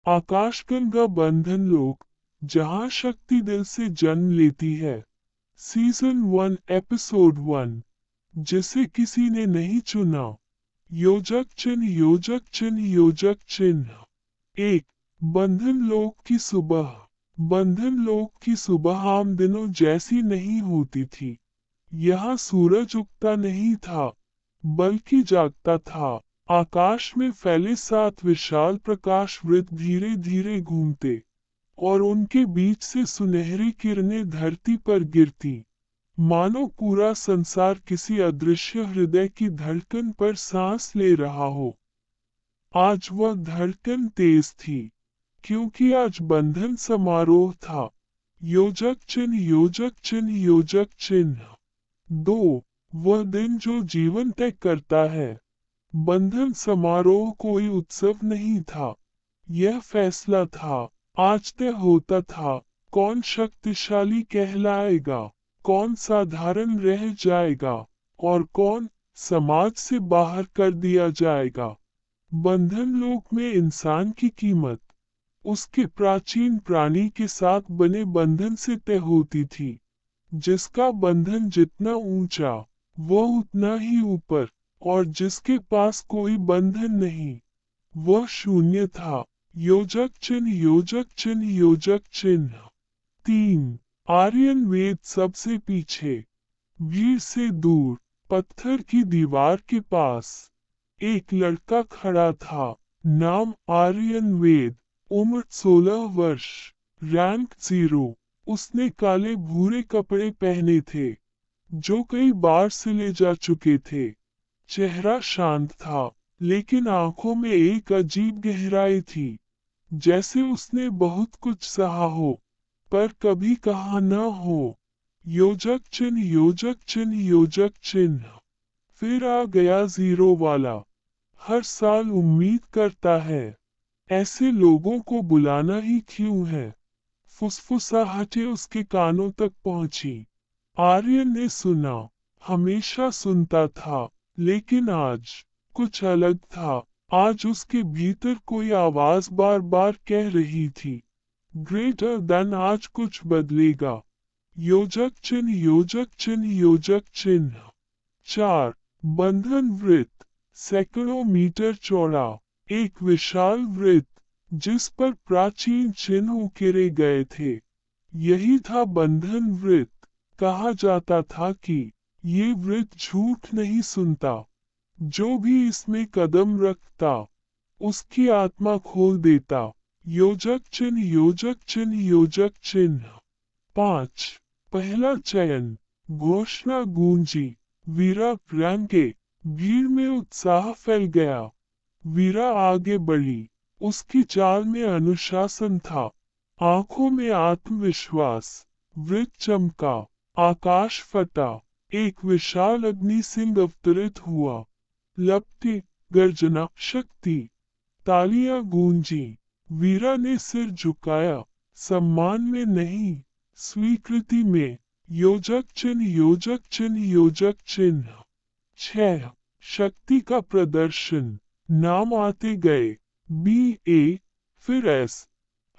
आकाशगंगा बंधन लोक, जहां शक्ति दिल से जन्म लेती है। सीजन 1 एपिसोड 1, जिसे किसी ने नहीं चुना। योजक चिन्ह योजक चिन्ह योजक चिन्ह। 1। बंधन लोक की सुबह। बंधन लोक की सुबह आम दिनों जैसी नहीं होती थी। यहाँ सूरज उगता नहीं था, बल्कि जागता था। आकाश में फैले 7 विशाल प्रकाश वृत्त धीरे धीरे घूमते, और उनके बीच से सुनहरी किरणें धरती पर गिरती, मानो पूरा संसार किसी अदृश्य हृदय की धड़कन पर सांस ले रहा हो। आज वह धड़कन तेज थी, क्योंकि आज बंधन समारोह था। योजक चिन्ह योजक चिन्ह योजक चिन्ह। 2। वह दिन जो जीवन तय करता है। बंधन समारोह कोई उत्सव नहीं था, यह फैसला था। आज तय होता था, कौन शक्तिशाली कहलाएगा, कौन साधारण रह जाएगा, और कौन समाज से बाहर कर दिया जाएगा। बंधन लोक में इंसान की कीमत उसके प्राचीन प्राणी के साथ बने बंधन से तय होती थी। जिसका बंधन जितना ऊंचा, वह उतना ही ऊपर, और जिसके पास कोई बंधन नहीं, वह शून्य था। योजक चिन्ह योजक चिन्ह योजक चिन्ह। 3। आर्यन वेद सबसे पीछे। भीड़ से दूर, पत्थर की दीवार के पास एक लड़का खड़ा था। नाम आर्यन वेद, उम्र 16 वर्ष, रैंक 0। उसने काले भूरे कपड़े पहने थे, जो कई बार सिले जा चुके थे। चेहरा शांत था, लेकिन आंखों में एक अजीब गहराई थी, जैसे उसने बहुत कुछ सहा हो, पर कभी कहा न हो। योजक चिन्ह योजक चिन्ह योजक चिन्ह। फिर आ गया 0 वाला। हर साल उम्मीद करता है, ऐसे लोगों को बुलाना ही क्यों है। फुसफुसाहटें उसके कानों तक पहुंची। आर्यन ने सुना, हमेशा सुनता था, लेकिन आज कुछ अलग था। आज उसके भीतर कोई आवाज बार बार कह रही थी, ग्रेटर देन, आज कुछ बदलेगा। योजक चिन्ह योजक चिन्ह योजक चिन्ह। 4। बंधन वृत्त, सैकड़ों मीटर चौड़ा, एक विशाल वृत्त, जिस पर प्राचीन चिन्ह उकेरे गए थे। यही था बंधन वृत्त। कहा जाता था कि ये वृत्त झूठ नहीं सुनता। जो भी इसमें कदम रखता, उसकी आत्मा खोल देता। योजक चिन्ह योजक चिन्ह योजक चिन्ह। 5। पहला चयन, घोषणा गूंजी, वीरा रैंके। भीड़ में उत्साह फैल गया। वीरा आगे बढ़ी, उसकी चाल में अनुशासन था, आंखों में आत्मविश्वास। वृत्त चमका, आकाश फटा, एक विशाल अग्नि सिंह अवतरित हुआ। लपटी, गर्जना, शक्ति। तालियां गूंजी। वीरा ने सिर झुकाया, सम्मान में नहीं, स्वीकृति में। योजक चिन्ह योजक चिन्ह योजक चिन्ह। 6। शक्ति का प्रदर्शन, नाम आते गए, BA, फिर S।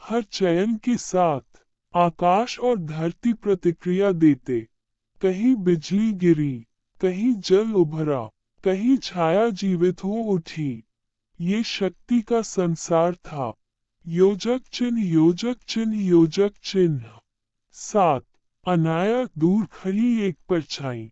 हर चयन के साथ आकाश और धरती प्रतिक्रिया देते। कहीं बिजली गिरी, कहीं जल उभरा, कहीं छाया जीवित हो उठी। ये शक्ति का संसार था। योजक चिन्ह योजक चिन्ह योजक चिन्ह। 7। अनाया, दूर खड़ी एक परछाई।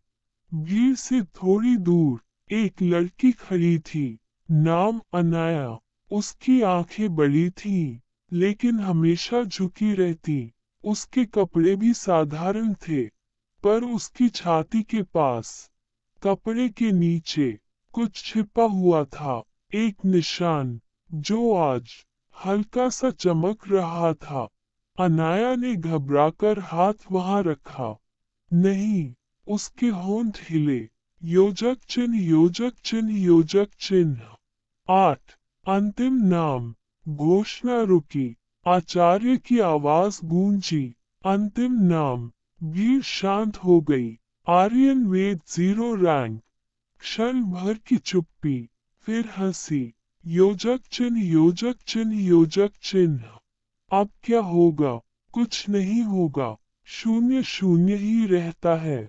भीड़ से थोड़ी दूर एक लड़की खड़ी थी। नाम अनाया। उसकी आंखें बड़ी थीं, लेकिन हमेशा झुकी रहती। उसके कपड़े भी साधारण थे, पर उसकी छाती के पास, कपड़े के नीचे, कुछ छिपा हुआ था। एक निशान, जो आज हल्का सा चमक रहा था। अनाया ने घबराकर हाथ वहां रखा। नहीं, उसके होंठ हिले। योजक चिन्ह योजक चिन्ह योजक चिन्ह। 8। अंतिम नाम, घोषणा रुकी। आचार्य की आवाज गूंजी, अंतिम नाम। भीड़ शांत हो गई। आर्यन वेद 0 रैंक। क्षण भर की चुप्पी, फिर हंसी। योजक चिन्ह योजक चिन्ह योजक चिन्ह। अब क्या होगा? कुछ नहीं होगा, शून्य शून्य ही रहता है।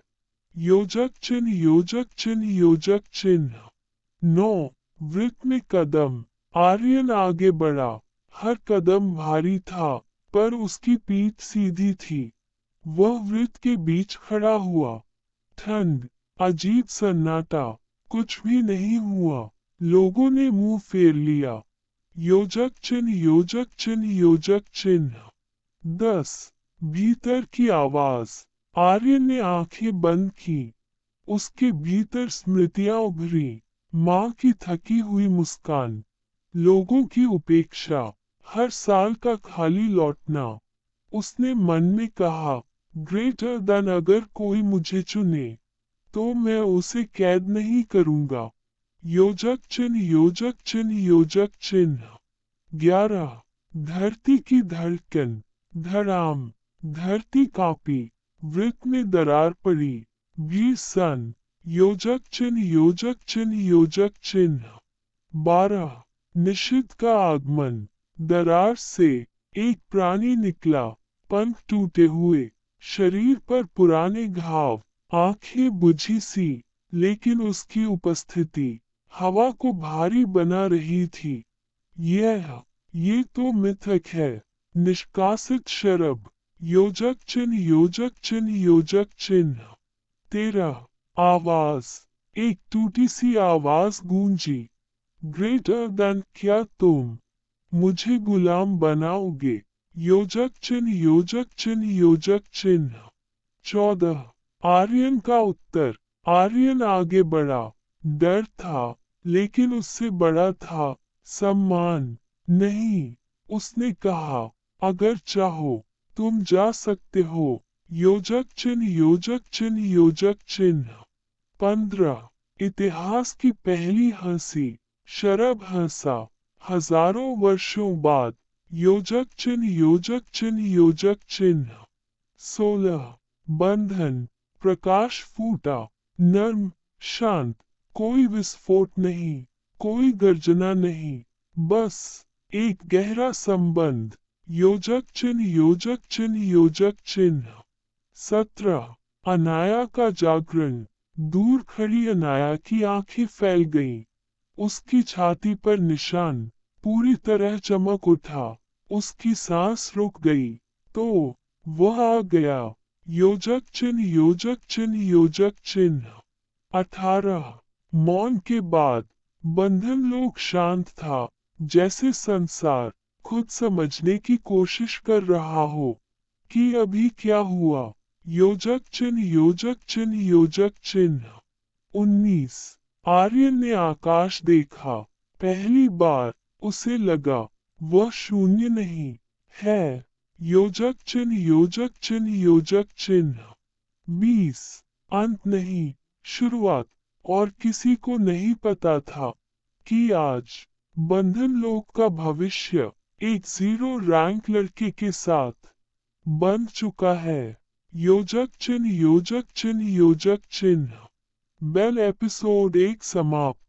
योजक चिन्ह योजक चिन्ह योजक चिन्ह। 9 वृत्त में कदम। आर्यन आगे बढ़ा। हर कदम भारी था, पर उसकी पीठ सीधी थी। वह वृत्त के बीच खड़ा हुआ। ठंड, अजीब सन्नाटा, कुछ भी नहीं हुआ। लोगों ने मुंह फेर लिया। योजक चिन्ह योजक चिन्ह योजक चिन्ह। 10 भीतर की आवाज। आर्यन ने आंखें बंद की। उसके भीतर स्मृतियां उभरी। माँ की थकी हुई मुस्कान, लोगों की उपेक्षा, हर साल का खाली लौटना। उसने मन में कहा, ग्रेटर देन, अगर कोई मुझे चुने तो मैं उसे कैद नहीं करूंगा। योजक चिन्ह योजक चिन्ह योजक चिन्ह। 11 धरती की धड़कन। धड़ाम, धरती कांपी, वृत्त में दरार पड़ी। 20 सन। योजक चिन्ह योजक चिन्ह योजक चिन्ह। 12 निषिद्ध का आगमन। दरार से एक प्राणी निकला, पंख टूटे हुए, शरीर पर पुराने घाव, आंखें बुझी सी, लेकिन उसकी उपस्थिति हवा को भारी बना रही थी। ये तो मिथक है। निष्कासित शरब। योजक चिन्ह योजक चिन्ह योजक चिन्ह। 13 आवाज। एक टूटी सी आवाज गूंजी। ग्रेटर देन, क्या तुम मुझे गुलाम बनाओगे? योजक चिन्ह योजक चिन्ह योजक चिन्ह। 14 आर्यन का उत्तर। आर्यन आगे बढ़ा। डर था, लेकिन उससे बड़ा था सम्मान। नहीं, उसने कहा, अगर चाहो तुम जा सकते हो। योजक चिन्ह योजक चिन्ह योजक चिन्ह। 15 इतिहास की पहली हंसी। शरब हंसा। हजारों वर्षों बाद। योजक चिन्ह योजक चिन्ह योजक चिन्ह। 16 बंधन। प्रकाश फूटा, नर्म, शांत, कोई विस्फोट नहीं, कोई गर्जना नहीं, बस एक गहरा संबंध। योजक चिन्ह योजक चिन्ह योजक चिन्ह। 17 अनाया का जागरण। दूर खड़ी अनाया की आंखें फैल गईं। उसकी छाती पर निशान पूरी तरह चमक उठा। उसकी सांस रुक गई, तो वह आ गया। योजक चिन्ह योजक चिन्ह योजक चिन्ह। 18 मौन के बाद। बंधन लोग शांत था, जैसे संसार खुद समझने की कोशिश कर रहा हो कि अभी क्या हुआ। योजक चिन्ह योजक चिन्ह योजक चिन्ह। 19 आर्यन ने आकाश देखा। पहली बार उसे लगा वह शून्य नहीं है। योजक चिन्ह योजक चिन्ह योजक चिन्ह। 20 अंत नहीं, शुरुआत। और किसी को नहीं पता था कि आज बंधन लोक का भविष्य एक 0 रैंक लड़के के साथ बन चुका है। योजक चिन्ह योजक चिन्ह योजक चिन्ह। बेल एपिसोड 1 समाप्त।